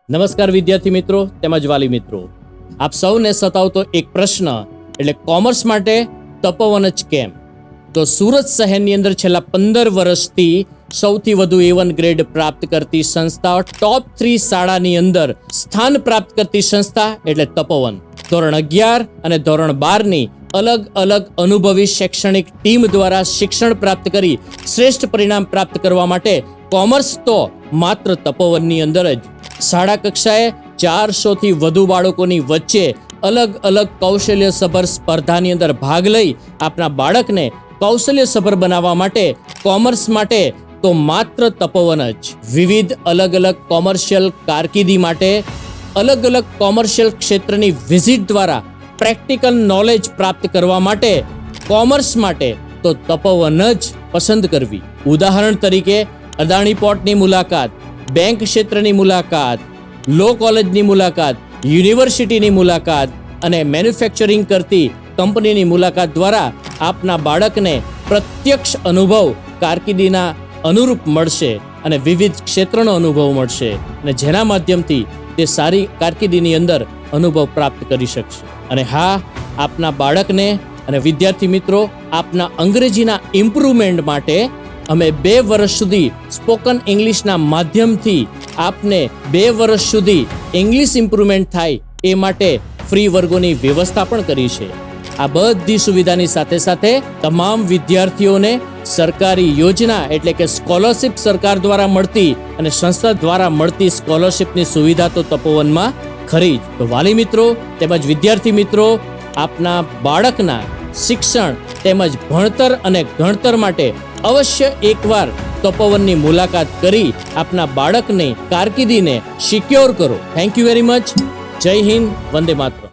નમસ્કાર વિદ્યાર્થી મિત્રો તેમજ વાલી મિત્રો, આપ સૌને સતાવતો એક પ્રશ્ન એટલે કોમર્સ માટે તપોવન જ કેમ? તો સુરત શહેરની અંદર છેલ્લા 15 વર્ષથી સૌથી વધુ A1 ગ્રેડ પ્રાપ્ત કરતી સંસ્થાઓ ટોપ 3 શાળાની અંદર સ્થાન પ્રાપ્ત કરતી સંસ્થા એટલે તપોવન. ધોરણ 11 અને ધોરણ 12 ની અલગ અલગ અનુભવી શૈક્ષણિક ટીમ દ્વારા શિક્ષણ પ્રાપ્ત કરી શ્રેષ્ઠ પરિણામ પ્રાપ્ત કરવા માટે કોમર્સ તો માત્ર તપોવનની અંદર જ. શાળા કક્ષાએ 400 થી વધુ બાળકોની વચ્ચે અલગ અલગ કૌશલ્યસભર સ્પર્ધાની અંદર ભાગ લઈ આપના બાળકને કૌશલ્યસભર બનાવવા માટે કોમર્સ માટે તો માત્ર તપોવન જ. વિવિધ અલગ અલગ કોમર્શિયલ કારકિર્દી માટે અલગ અલગ કોમર્શિયલ ક્ષેત્રની વિઝિટ દ્વારા પ્રેક્ટિકલ નોલેજ પ્રાપ્ત કરવા માટે કોમર્સ માટે તો તપોવન જ પસંદ કરવી. ઉદાહરણ તરીકે અદાણી પોર્ટની મુલાકાત, બેંક ક્ષેત્રની મુલાકાત, લો કોલેજની મુલાકાત, યુનિવર્સિટીની મુલાકાત અને મેન્યુફેક્ચરિંગ કરતી કંપનીની મુલાકાત દ્વારા આપના બાળકને પ્રત્યક્ષ અનુભવ કારકિર્દીના અનુરૂપ મળશે અને વિવિધ ક્ષેત્રનો અનુભવ મળશે અને જેના માધ્યમથી તે સારી કારકિર્દીની અંદર અનુભવ પ્રાપ્ત કરી શકશે. અને હા, આપના બાળકને અને વિદ્યાર્થી મિત્રો આપના અંગ્રેજીના ઇમ્પ્રુવમેન્ટ માટે અમે 2 વર્ષ સુધી સ્પોકન ઇંગ્લિશના માધ્યમથી આપને 2 વર્ષ સુધી ઇંગ્લિશ ઇમ્પ્રુવમેન્ટ થાય એ માટે ફ્રી વર્ગોની વ્યવસ્થા પણ કરી છે. આ બધી સુવિધાની સાથે સાથે તમામ વિદ્યાર્થીઓને સરકારી યોજના એટલે કે સ્કોલરશિપ સરકાર દ્વારા મળતી અને સંસ્થા દ્વારા મળતી સ્કોલરશિપની સુવિધા તો તપોવનમાં ખરી જ. તો વાલી મિત્રો તેમજ વિદ્યાર્થી મિત્રો, આપના બાળકના શિક્ષણ તેમજ ભણતર અને ગણતર માટે અવશ્ય એકવાર તપોવનની મુલાકાત કરી આપના બાળકની કારકિર્દીને સિક્યોર કરો. Thank you very much. જય હિન્દ, વંદે માતરમ.